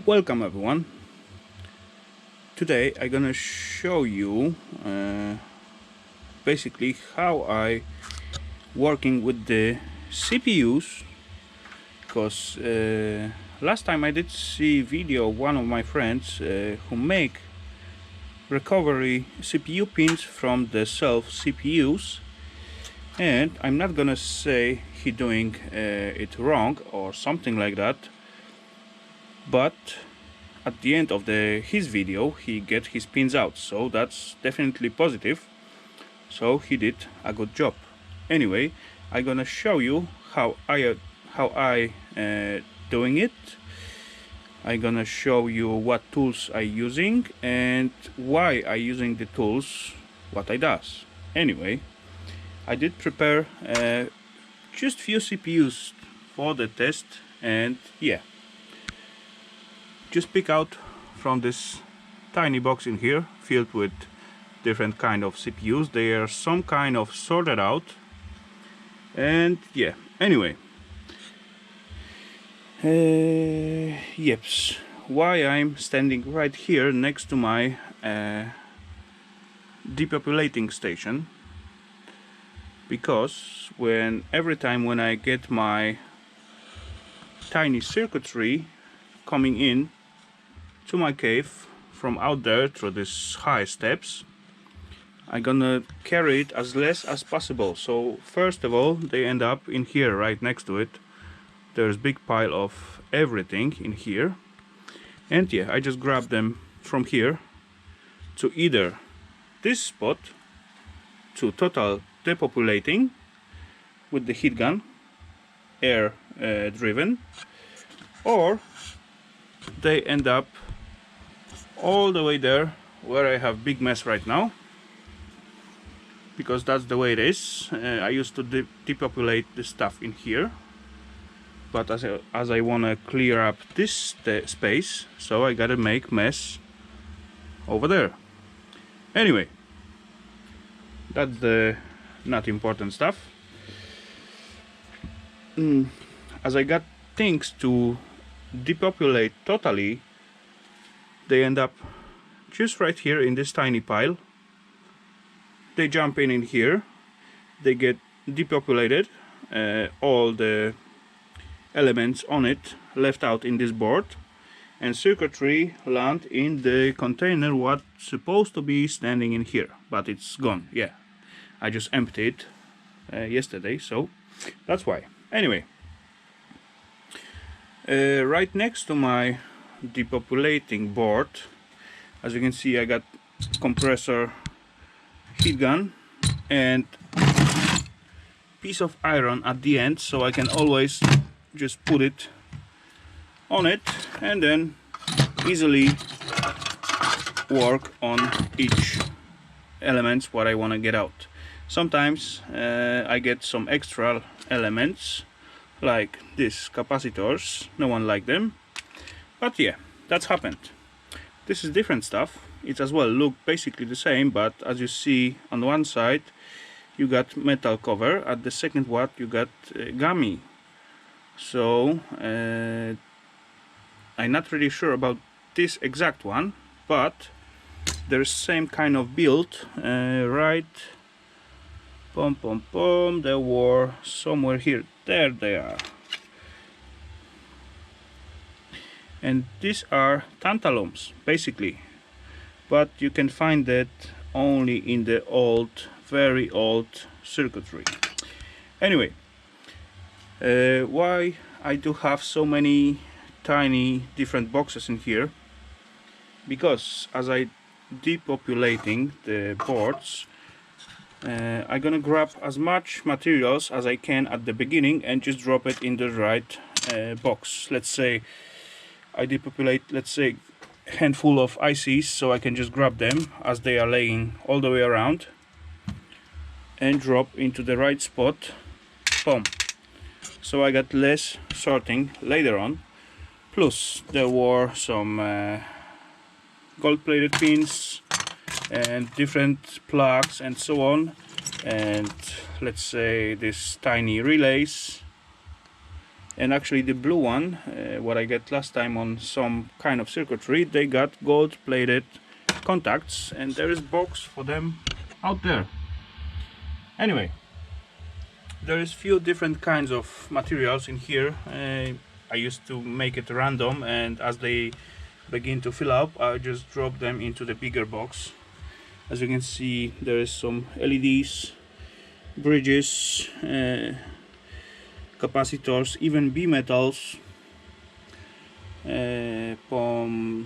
Welcome everyone. Today I'm gonna show you basically how I working with the CPUs, because last time I did see video of one of my friends who make recovery CPU pins from the self CPUs, and I'm not gonna say he doing it wrong or something like that, but at the end of his video he get his pins out, so that's definitely positive. So he did a good job. Anyway, I'm gonna show you how I doing it. I'm gonna show you what tools I using and why I using the tools, what I does. Anyway, I did prepare just few CPUs for the test, and yeah, just pick out from this tiny box in here filled with different kind of CPUs. They are some kind of sorted out, and yeah, anyway, yeps, why I'm standing right here next to my depopulating station, because every time when I get my tiny circuitry coming in to my cave from out there through these high steps, I'm gonna carry it as less as possible. So first of all, they end up in here right next to it. There's big pile of everything in here, and yeah, I just grab them from here to either this spot to total depopulating with the heat gun, air driven, or they end up all the way there where I have big mess right now, because that's the way it is. I used to depopulate the stuff in here, but as I want to clear up this space, so I gotta make mess over there. Anyway, that's the not important stuff. As I got things to depopulate totally, they end up just right here in this tiny pile. They jump in here, they get depopulated, all the elements on it left out in this board, and circuitry land in the container what's supposed to be standing in here, but it's gone. Yeah, I just emptied it yesterday, so that's why. Anyway, right next to my depopulating board, as you can see, I got compressor, heat gun, and piece of iron at the end, so I can always just put it on it and then easily work on each elements what I want to get out. Sometimes I get some extra elements like these capacitors. No one like them, but yeah, that's happened. This is different stuff. It as well look basically the same, but as you see, on one side you got metal cover, at the second one you got gummy. So I'm not really sure about this exact one, but there's same kind of build, right? They were somewhere here. There they are. And these are tantalums basically, but you can find that only in the old, very old circuitry. Anyway, why I do have so many tiny different boxes in here? Because as I depopulating the boards, I'm gonna grab as much materials as I can at the beginning and just drop it in the right box. Let's say I depopulate, let's say, a handful of ICs, so I can just grab them as they are laying all the way around and drop into the right spot. Boom. So I got less sorting later on. Plus there were some gold plated pins and different plugs and so on, and let's say these tiny relays And actually the blue one, what I get last time on some kind of circuitry, they got gold plated contacts, and there is box for them out there. Anyway, there is few different kinds of materials in here. I used to make it random, and as they begin to fill up, I just drop them into the bigger box. As you can see, there is some LEDs, bridges, capacitors, even B-metals,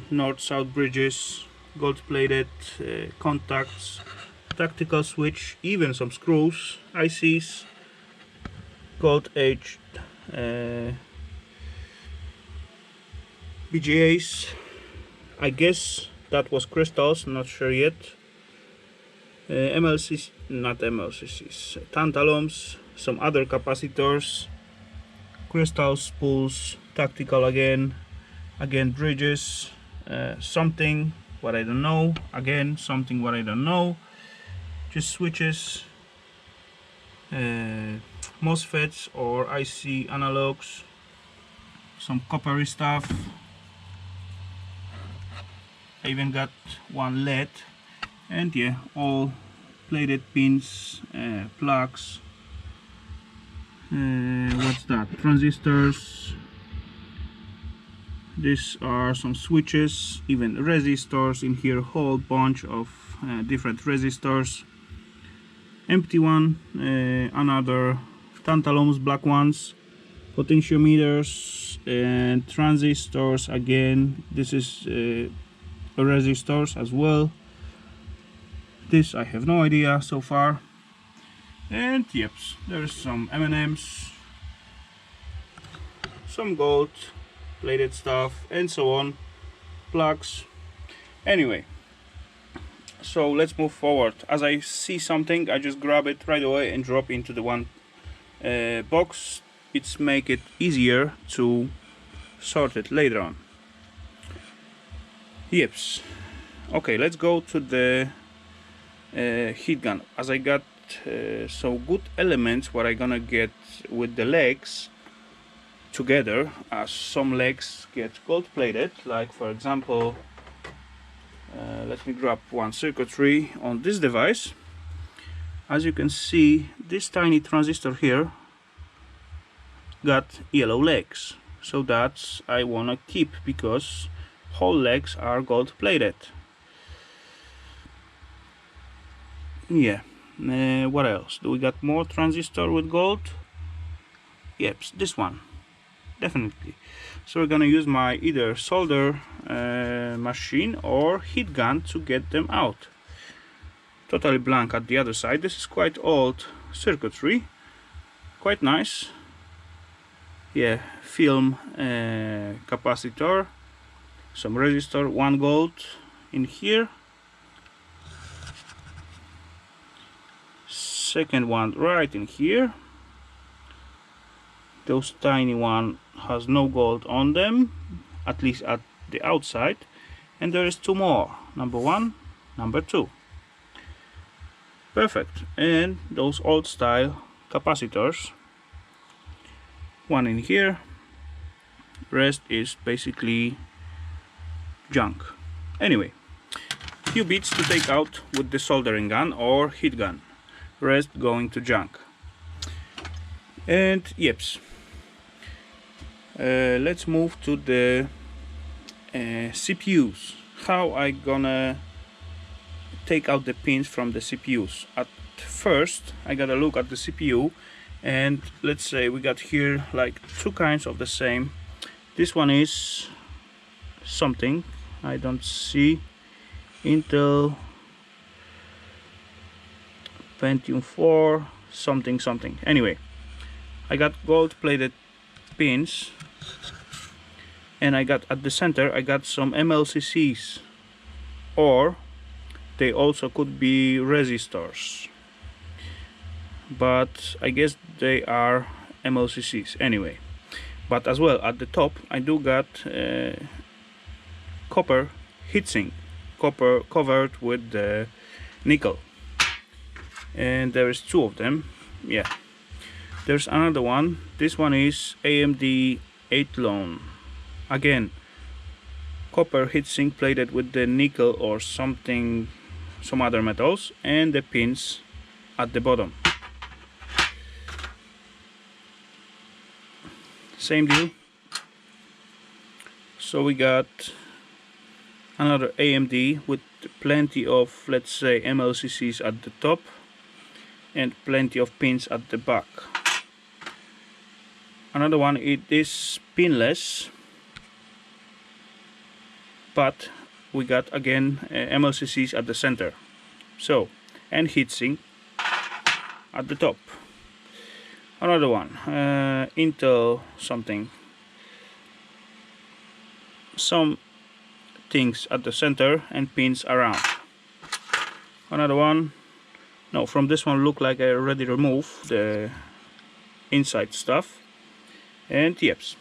north-south bridges, gold-plated contacts, tactical switch, even some screws, ICs, gold-edged BGAs. I guess that was crystals, not sure yet. MLCs, not MLCCs, tantalums, some other capacitors, crystals, spools, tactical again bridges, something what I don't know, again something what I don't know, just switches, MOSFETs or IC analogs, some coppery stuff. I even got one LED, and yeah, all plated pins, plugs, what's that, transistors. These are some switches, even resistors in here, whole bunch of different resistors. Empty one, another tantalums, black ones, potentiometers and transistors again. This is resistors as well. This I have no idea so far. And yep, there's some M&Ms, some gold plated stuff, and so on, plugs. Anyway, so let's move forward. As I see something, I just grab it right away and drop into the one box. It's make it easier to sort it later on. Yeps. Okay, let's go to the heat gun. As I got so good elements what I gonna get with the legs together, as some legs get gold plated, like for example, let me grab one circuitry on this device. As you can see, this tiny transistor here got yellow legs, so that's I wanna keep because whole legs are gold plated. Yeah. What else? Do we got more transistor with gold? Yep, this one, definitely. So we're gonna use my either solder machine or heat gun to get them out. Totally blank at the other side. This is quite old circuitry, quite nice. Yeah, film capacitor, some resistor, one gold in here. Second one right in here. Those tiny one has no gold on them, at least at the outside. And there is two more, number one, number two. Perfect. And those old style capacitors, one in here, rest is basically junk. Anyway, few bits to take out with the soldering gun or heat gun, rest going to junk. And yeps, let's move to the CPUs. How I gonna take out the pins from the CPUs? At first I gotta look at the CPU, and let's say we got here like two kinds of the same. This one is something I don't see, Intel Pentium 4 something something. Anyway, I got gold plated pins, and I got at the center I got some MLCCs, or they also could be resistors, but I guess they are MLCCs anyway. But as well at the top I do got copper heatsink, copper covered with the nickel, and there is two of them. Yeah, There's another one. This one is AMD 8 lone. Again, copper heatsink plated with the nickel or something, some other metals, and the pins at the bottom. Same deal. So we got another AMD with plenty of, let's say, MLCCs at the top and plenty of pins at the back. Another one, it is pinless, but we got again MLCCs at the center. So, and heatsink at the top. Another one, Intel something. Some things at the center and pins around. Another one. No, from this one look like I already removed the inside stuff. And yes.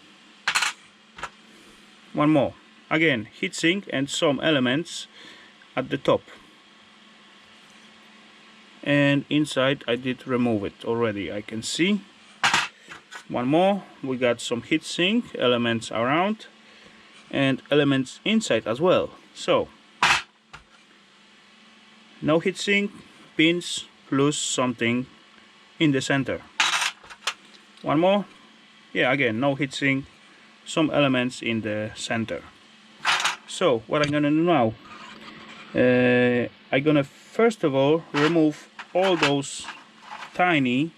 One more. Again, heatsink and some elements at the top. And inside I did remove it already, I can see. One more. We got some heatsink elements around and elements inside as well. So no heatsink, pins plus something in the center. One more. Yeah, again, no heatsink, some elements in the center. So what I'm gonna do now, I'm gonna first of all remove all those tiny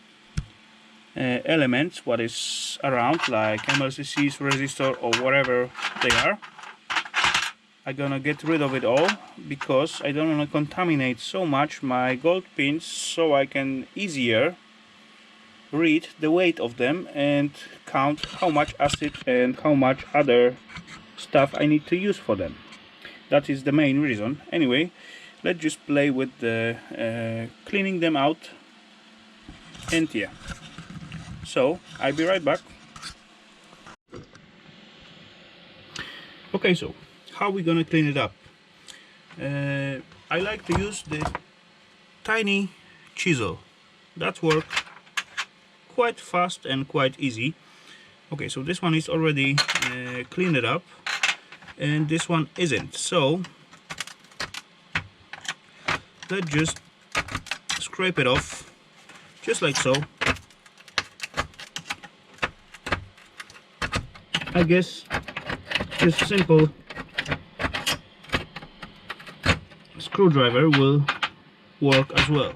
elements what is around, like MLCCs, resistor, or whatever they are. I'm gonna get rid of it all because I don't want to contaminate so much my gold pins, so I can easier read the weight of them and count how much acid and how much other stuff I need to use for them. That is the main reason. Anyway, let's just play with the cleaning them out, and yeah. So I'll be right back. Okay, so how are we gonna clean it up? I like to use the tiny chisel. That works quite fast and quite easy. Okay, so this one is already cleaned up and this one isn't. So let's just scrape it off just like so. I guess this simple screwdriver will work as well.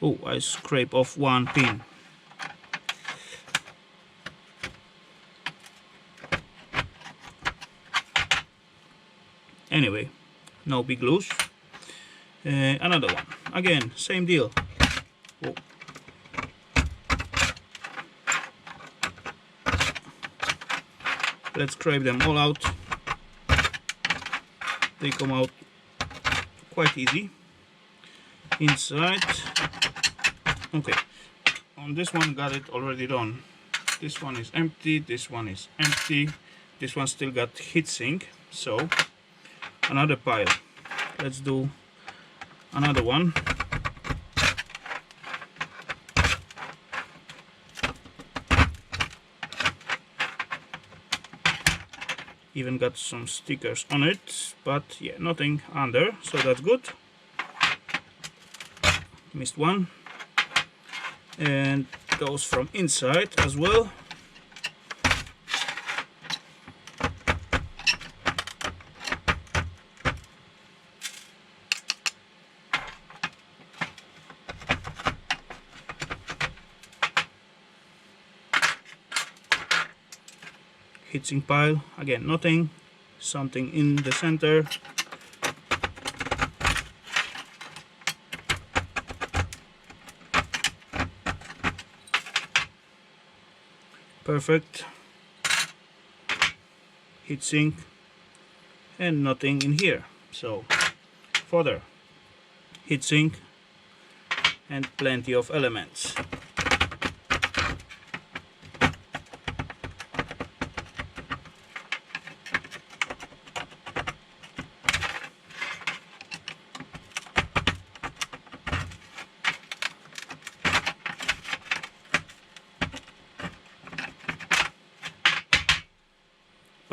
Oh, I scrape off one pin. Anyway, no big loss. Another one. Again, same deal. Oh. Let's scrape them all out. They come out quite easy. Inside. Okay. On this one, got it already done. This one is empty. This one is empty. This one still got heatsink. So another pile. Let's do another one. Even got some stickers on it, but yeah, nothing under, so that's good. Missed one. And those from inside as well. Heatsink pile, again nothing, something in the center. Perfect. Heatsink and nothing in here. So further heatsink and plenty of elements.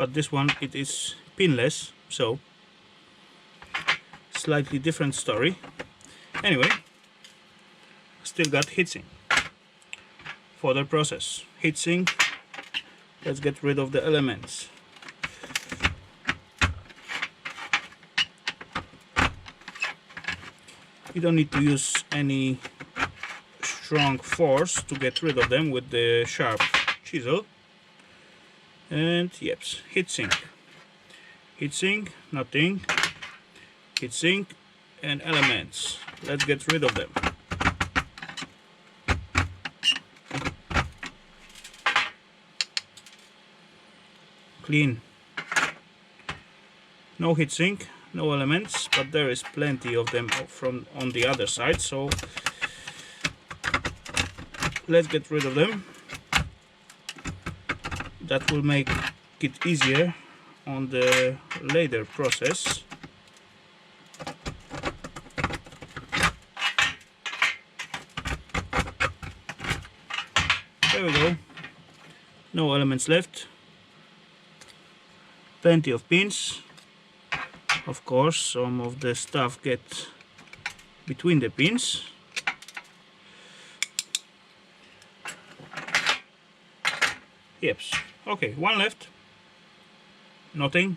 but this one it is pinless, so slightly different story. Anyway, still got heatsink for the process. Heatsink, let's get rid of the elements. You don't need to use any strong force to get rid of them with the sharp chisel. And yep, heatsink. Heatsink, nothing. Heatsink and elements. Let's get rid of them. Clean. No heatsink, no elements, but there is plenty of them from on the other side, so let's get rid of them. That will make it easier on the later process. There we go. No elements left. Plenty of pins. Of course, some of the stuff gets between the pins. Yep. Okay, one left. Nothing.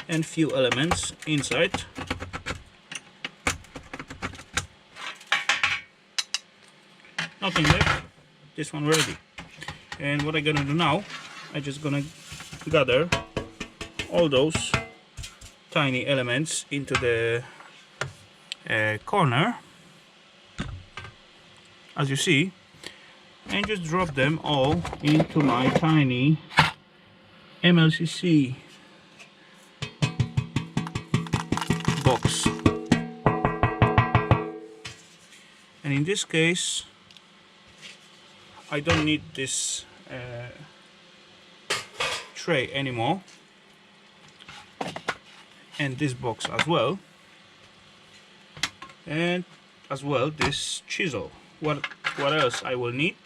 And few elements inside. Nothing left. This one ready. And what I'm gonna do now, I'm just gonna gather all those tiny elements into the corner, as you see, and just drop them all into my tiny MLCC box. And in this case, I don't need this tray anymore, and this box as well, and as well this chisel. What else I will need?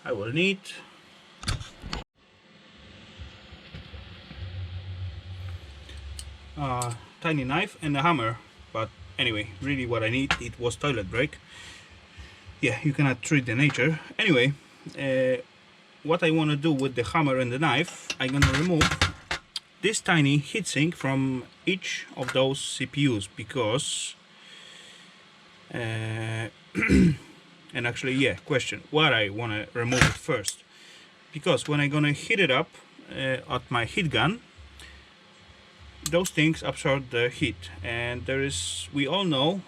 I will need a tiny knife and a hammer, but anyway, really what I need, it was toilet break. Yeah, you cannot treat the nature. Anyway, what I want to do with the hammer and the knife, I'm gonna remove this tiny heatsink from each of those CPUs, because and actually, yeah, question what I want to remove it first, because when I'm gonna heat it up at my heat gun, those things absorb the heat, and there is, we all know,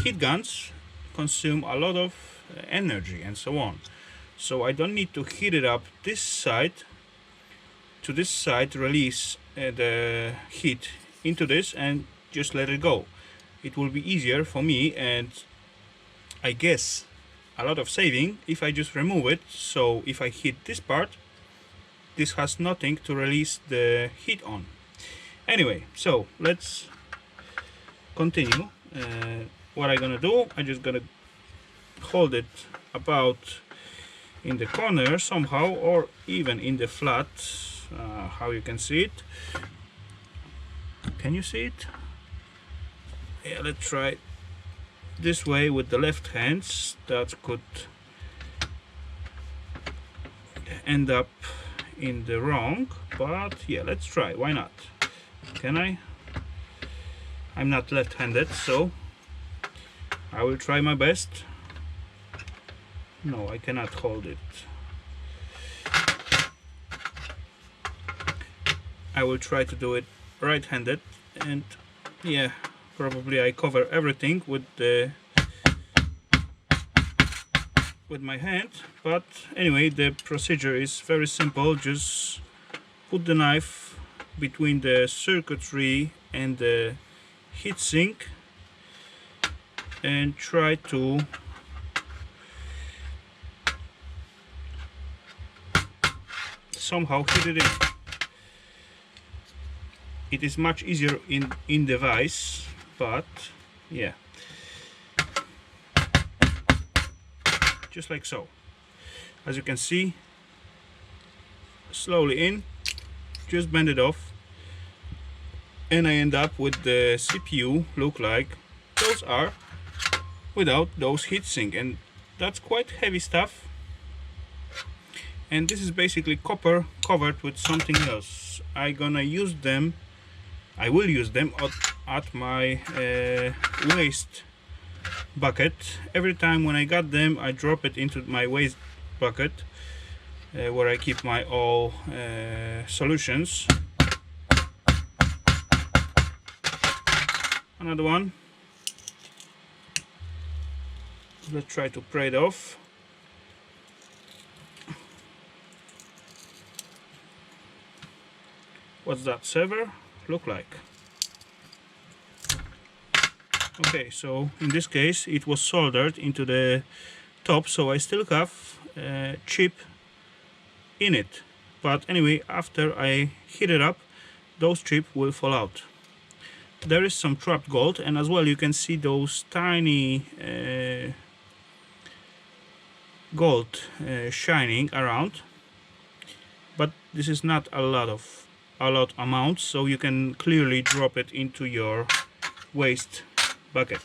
heat guns consume a lot of energy and so on. So I don't need to heat it up this side to this side, release the heat into this and just let it go. It will be easier for me, and I guess a lot of saving if I just remove it. So if I heat this part, this has nothing to release the heat on. Anyway, so let's continue. What I'm gonna do, I'm just gonna hold it about in the corner somehow, or even in the flat. How you can see it? Can you see it? Yeah, let's try this way with the left hands. That could end up in the wrong, but yeah, let's try. Why not? Can I? I'm not left-handed, so I will try my best. No, I cannot hold it. I will try to do it right-handed, and yeah, probably I cover everything with my hand, but anyway, the procedure is very simple. Just put the knife between the circuitry and the heatsink and try to somehow hit it in. It is much easier in device, but yeah, just like so. As you can see, slowly in, just bend it off, and I end up with the CPU look like those are without those heatsink, and that's quite heavy stuff. And this is basically copper covered with something else. I will use them at my waste bucket. Every time when I got them, I drop it into my waste bucket where I keep my all solutions. Another one. Let's try to pry it off. What's that server look like? Okay, so in this case it was soldered into the top, so I still have chip in it. But anyway, after I heat it up, those chips will fall out. There is some trapped gold, and as well you can see those tiny gold shining around. But this is not a lot amount, so you can clearly drop it into your waste bucket.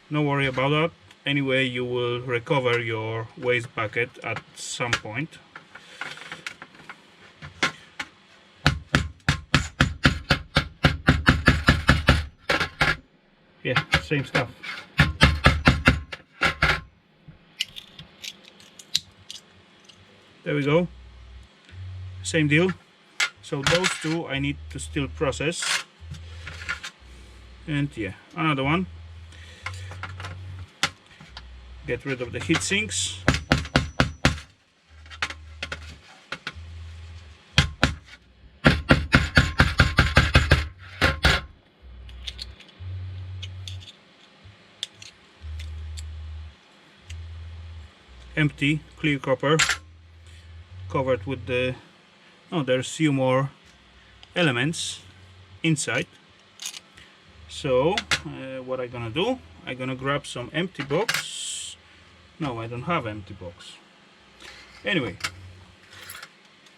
No worry about that. Anyway, you will recover your waste bucket at some point. Yeah, same stuff. There we go. Same deal. So those two I need to still process. And yeah, another one. Get rid of the heat sinks. Empty, clear copper, covered with the... Oh, there's few more elements inside. So what I'm gonna do, I'm gonna grab some empty box. No, I don't have empty box. Anyway,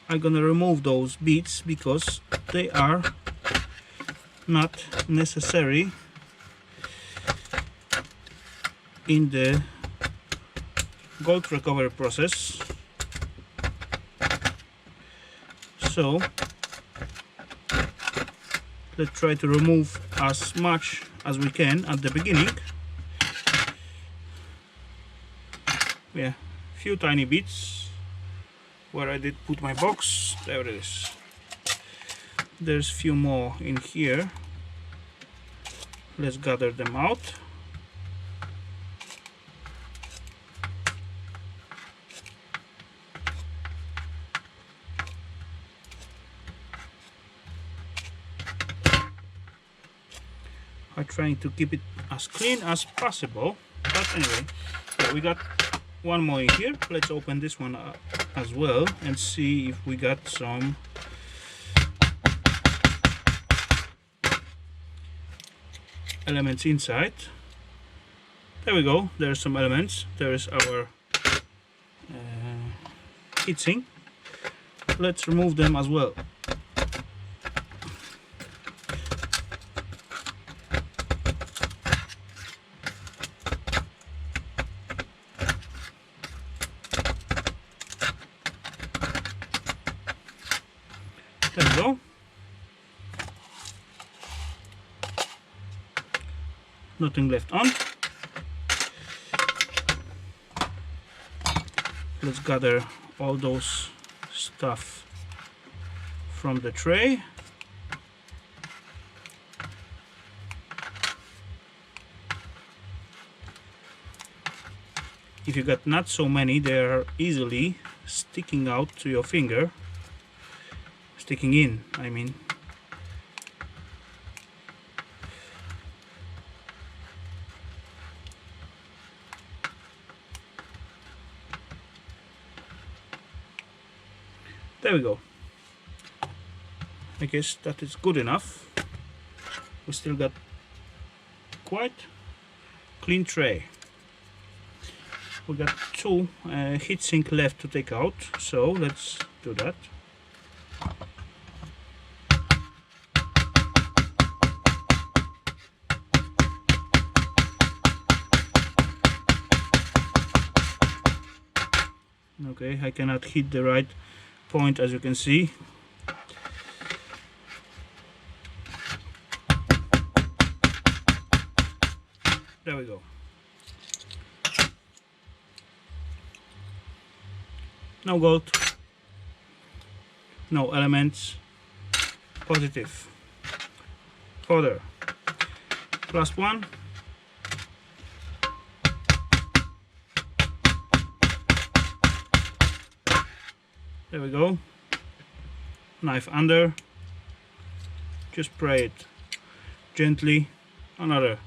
I'm gonna remove those beads because they are not necessary in the gold recovery process. So let's try to remove as much as we can at the beginning. Yeah, few tiny bits where I did put my box. There it is. There's few more in here. Let's gather them out. I'm trying to keep it as clean as possible, but anyway, yeah, we got one more in here. Let's open this one as well and see if we got some elements inside. There we go, there's some elements. There is our heatsink. Let's remove them as well. There we go. Nothing left on. Let's gather all those stuff from the tray. If you got not so many, they are easily sticking out to your finger. Sticking in, I mean. There we go. I guess that is good enough. We still got quite clean tray. We got two heatsink left to take out, so let's do that. Okay, I cannot hit the right point, as you can see. There we go. No gold, no elements, positive. Further, +1. There we go. Knife under. Just spray it gently. Another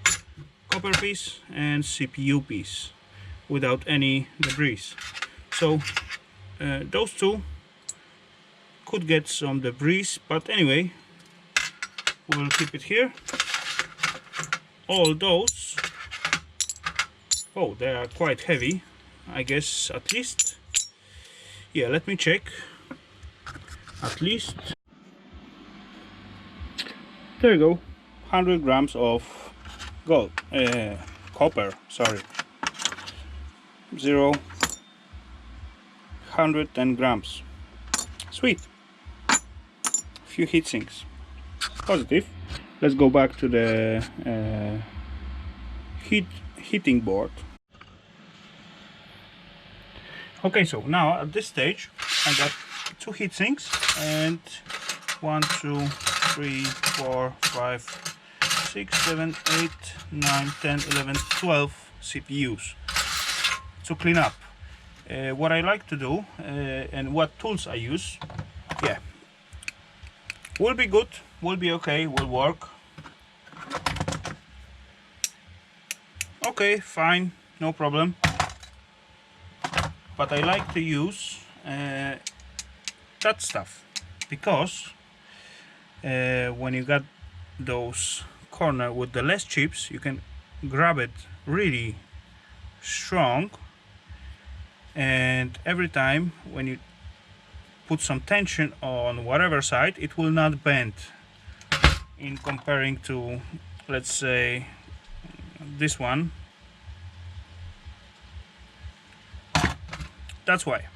copper piece and CPU piece without any debris. So those two could get some debris, but anyway, we'll keep it here. All those, oh, they are quite heavy, I guess. At least, yeah, let me check. At least, there you go, 100 grams of gold, copper, sorry, 110 grams. Sweet. Few heat sinks. Positive. Let's go back to the heating board. Okay, so now at this stage I got 2 heat sinks and 1, 2, 3, 4, 5, 6, 7, 8, 9, 10, 11, 12 CPUs to clean up. What I like to do and what tools I use, yeah, will be good, will be okay, will work. Okay, fine, no problem. But I like to use that stuff because when you got those corner with the less chips, you can grab it really strong, and every time when you put some tension on whatever side, it will not bend in comparing to, let's say, this one. That's why.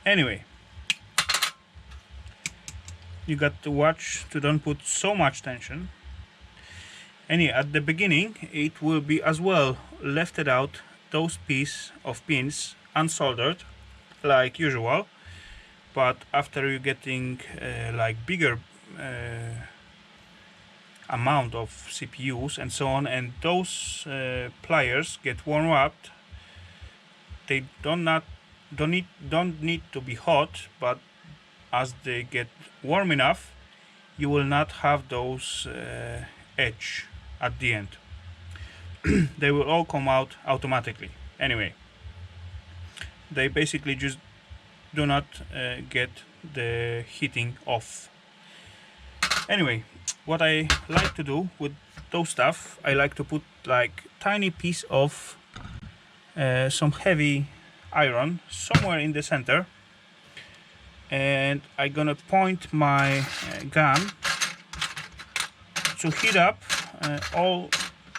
Anyway, you got to watch to don't put so much tension. And yeah, at the beginning it will be as well lefted out those piece of pins unsoldered like usual, but after you getting like bigger amount of CPUs and so on, and those pliers get warm up, they don't need to be hot, but as they get warm enough, you will not have those edge at the end. They will all come out automatically. Anyway, they basically just do not get the heating off. Anyway, what I like to do with those stuff, I like to put like tiny piece of some heavy iron somewhere in the center, and I'm gonna point my gun to heat up all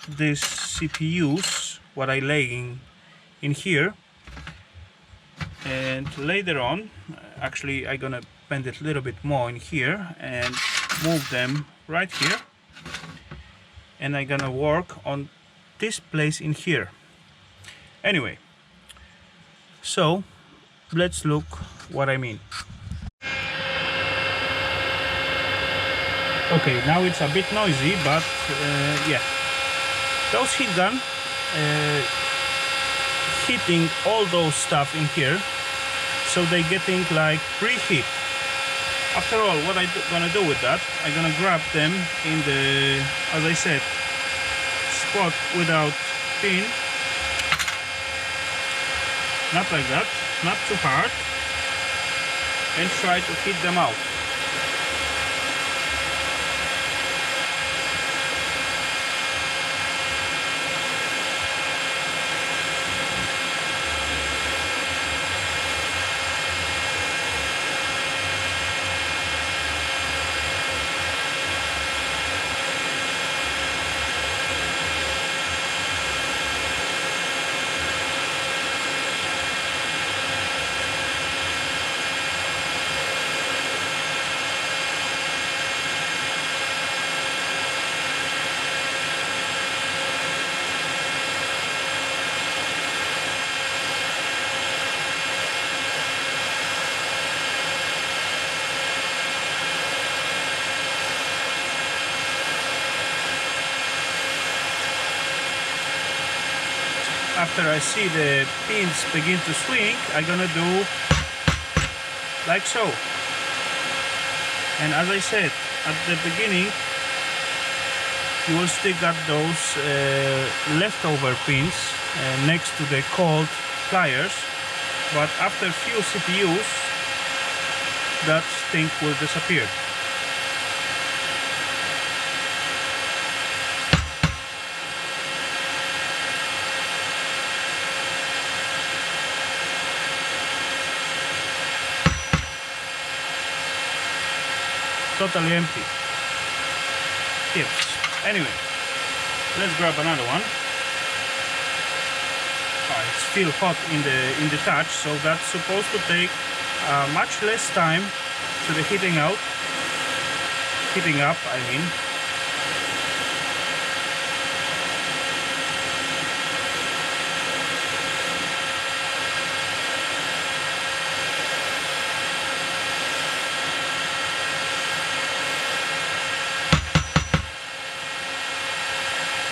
these CPUs what I laying in here, and later on actually I'm gonna bend it a little bit more in here and move them right here, and I'm gonna work on this place in here. Anyway, so let's look what I mean. Okay, now it's a bit noisy, but yeah, those heat gun heating all those stuff in here, so they getting like preheat. After all, what I'm gonna do with that, I'm gonna grab them in the, as I said, spot without pin, not like that, not too hard, and try to heat them out. after I see the pins begin to swing, I'm gonna do like so. And as I said at the beginning, you will still got those leftover pins next to the cold pliers, but after a few CPUs that thing will disappear. Totally empty. Yes. Anyway, let's grab another one. It's still hot in the touch, so that's supposed to take much less time to the heating up. I mean.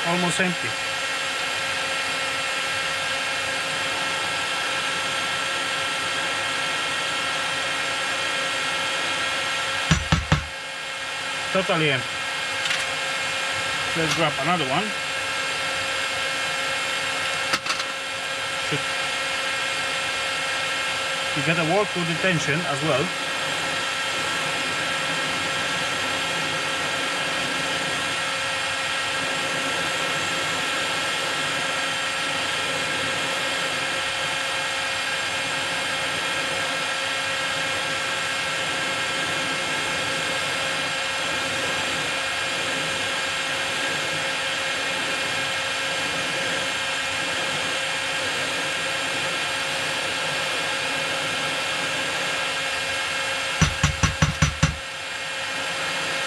Almost empty. Totally empty. Let's grab another one. You gotta work with the tension as well.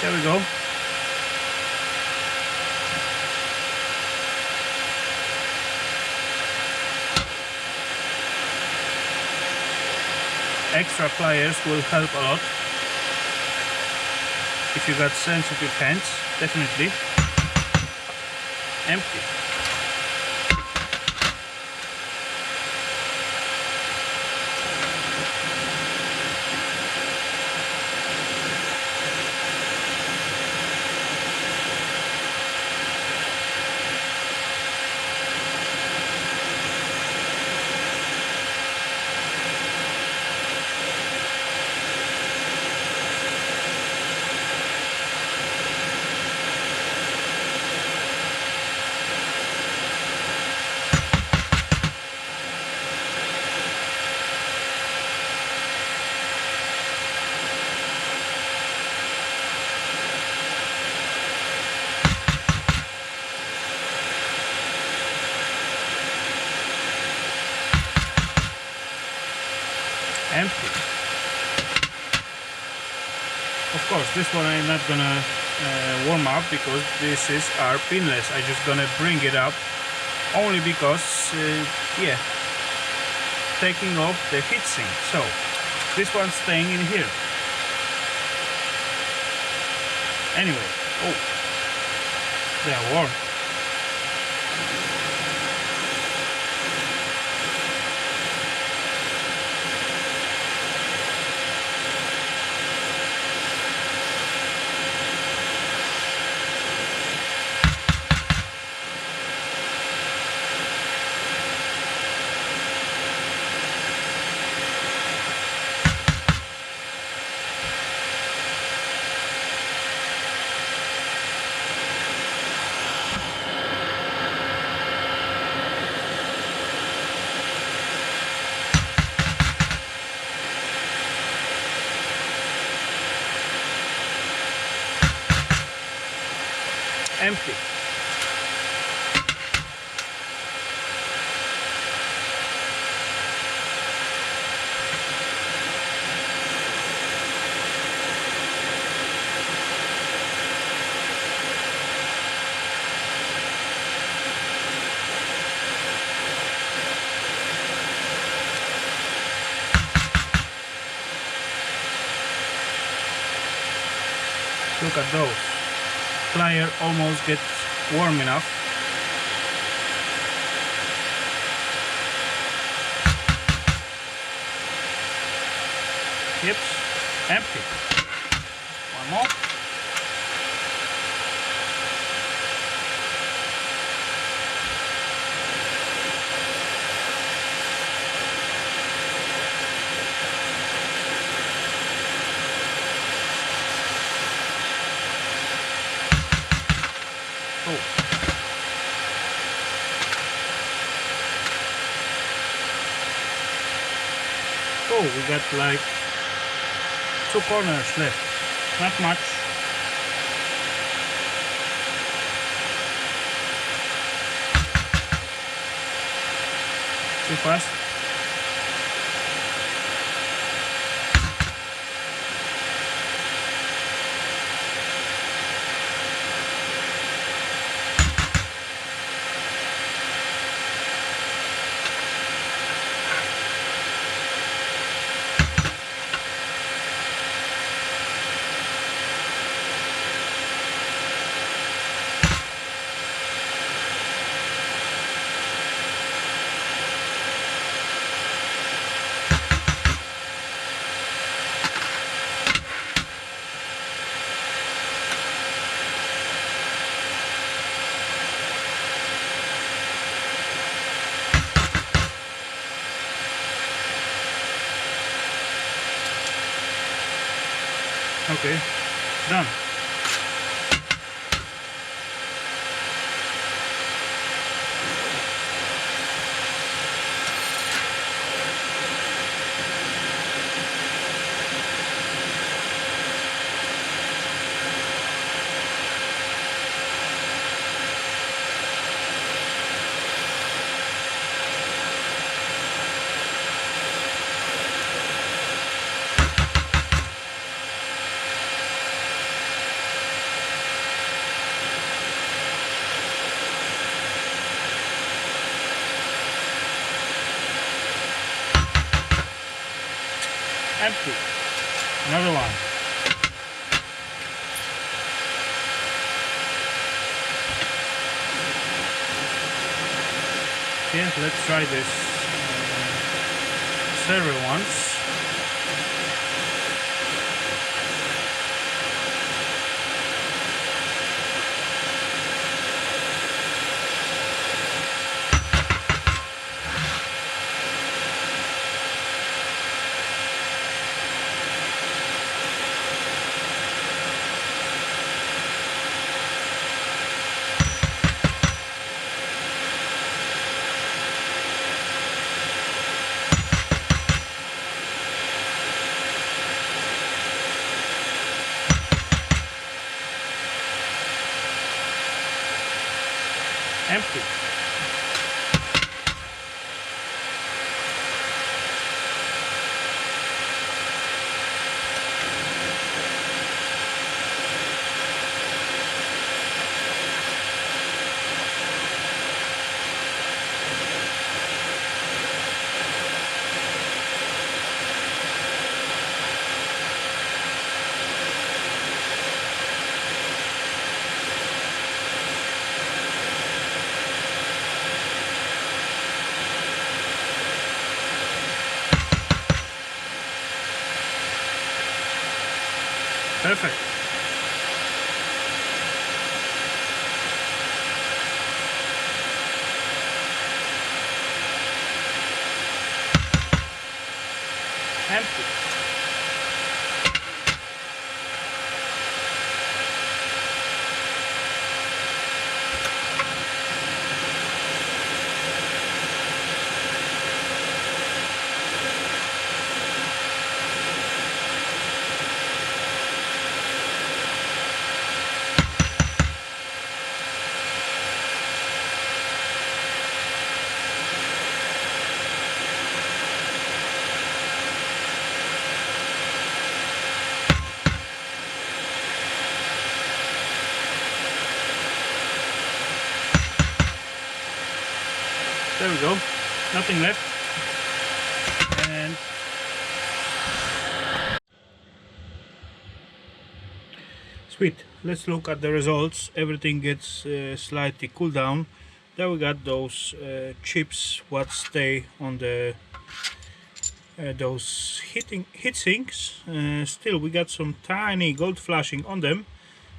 There we go. Extra pliers will help a lot if you got sensitive hands, definitely. Empty. Empty. Of course, this one I'm not gonna warm up because this is are pinless. I'm just gonna bring it up only because yeah, taking off the heatsink. So this one's staying in here. Anyway, oh, they are warm. Empty. Look at those. Plier almost gets warm enough. Yep, empty. One more. Oh. Oh, we got like 2 corners left. Not much. Too fast. Okay, done. Empty. Another one. Okay, let's try this server once. Empty. Perfect. Empty. There we go. Nothing left. And sweet. Let's look at the results. Everything gets slightly cooled down. There we got those chips what stay on the those heat sinks. Still we got some tiny gold flashing on them,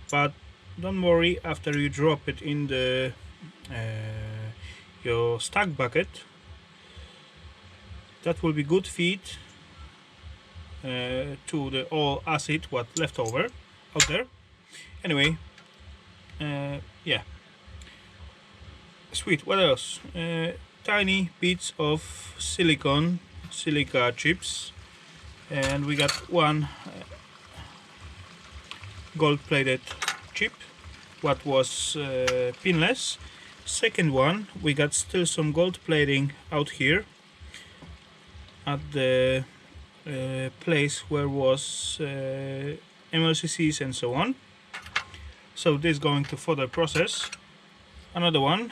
but don't worry, after you drop it in the your stack bucket, that will be good feed to the all acid what left over out there. Anyway, yeah, sweet. What else? Tiny bits of silica chips, and we got one gold-plated chip what was pinless. Second one, we got still some gold plating out here at the place where was MLCCs and so on. So this is going to further process. Another one,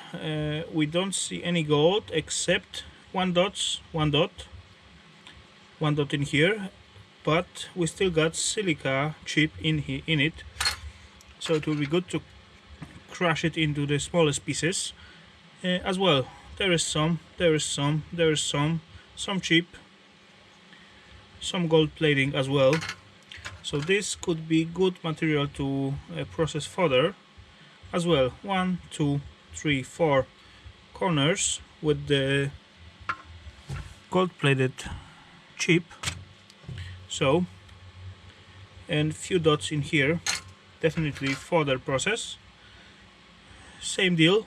we don't see any gold except one dot in here, but we still got silica chip in it, so it will be good to crush it into the smallest pieces as well. There is some chip, some gold plating as well. So this could be good material to process further as well. 1, 2, 3, 4 corners with the gold-plated chip. So, and few dots in here, definitely further process. Same deal.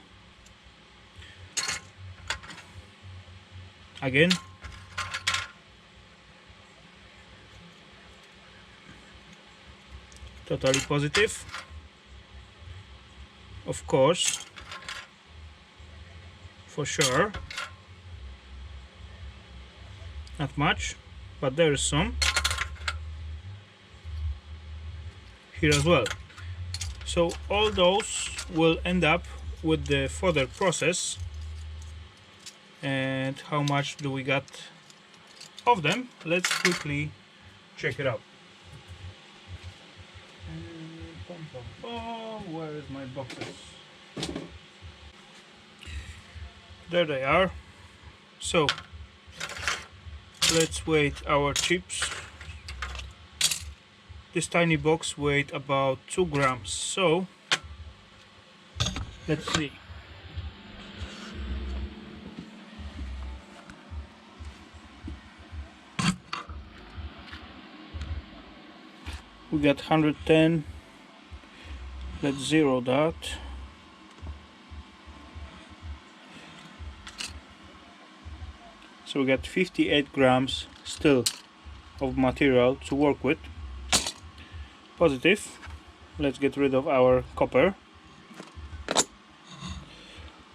Again. Totally positive. Of course. For sure. Not much, but there is some here as well. So all those will end up with the further process. And how much do we got of them? Let's quickly check it out. Oh, where is my boxes? There they are. So let's weigh our chips. This tiny box weighed about 2 grams. So let's see. We got 110. Let's zero that. So we got 58 grams still of material to work with. Positive. Let's get rid of our copper.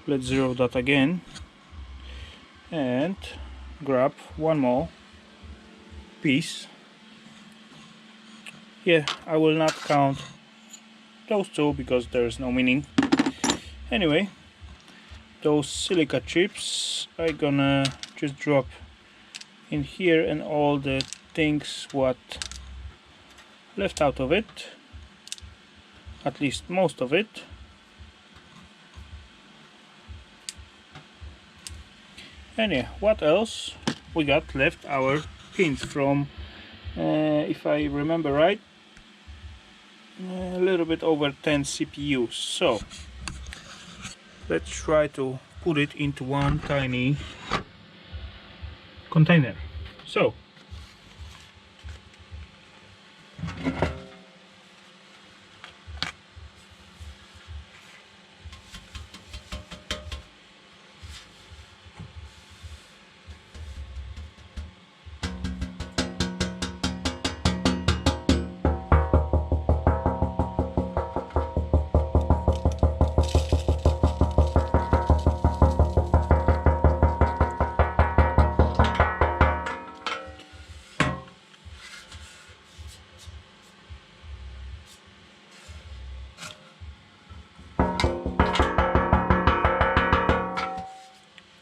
Let's zero that again and grab one more piece. Yeah, I will not count those two because there's no meaning. Anyway, those silica chips I'm gonna just drop in here, and all the things what left out of it, at least most of it. And yeah, what else we got left? Our pins from if I remember right, a little bit over 10 CPUs. So let's try to put it into one tiny container. So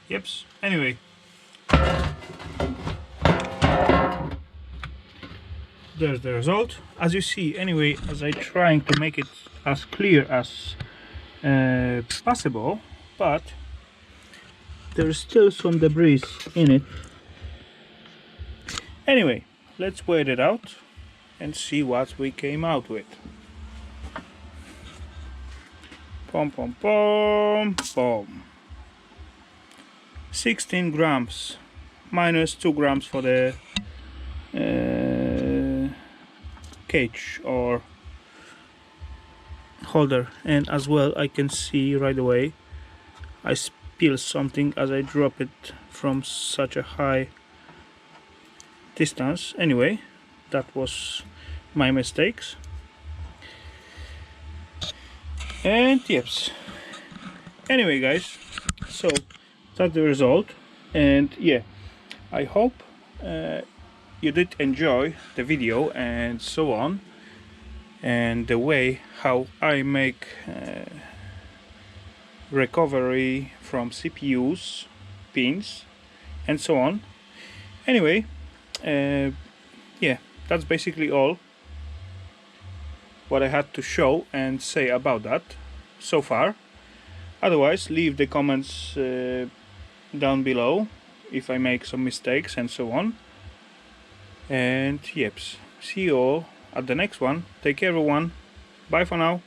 Yeps. Anyway, there's the result. As you see, anyway, as I'm trying to make it as clear as possible, but there's still some debris in it. Anyway, let's wait it out and see what we came out with. Pom pom pom pom. 16 grams, minus 2 grams for the cage or holder, and as well I can see right away I spilled something as I drop it from such a high distance. Anyway, that was my mistakes. And yes, anyway guys, so that's the result. And yeah, I hope you did enjoy the video and so on, and the way how I make recovery from CPUs, pins and so on. Anyway, yeah, that's basically all what I had to show and say about that so far. Otherwise, leave the comments down below if I make some mistakes and so on. And yep, see you all at the next one. Take care everyone. Bye for now.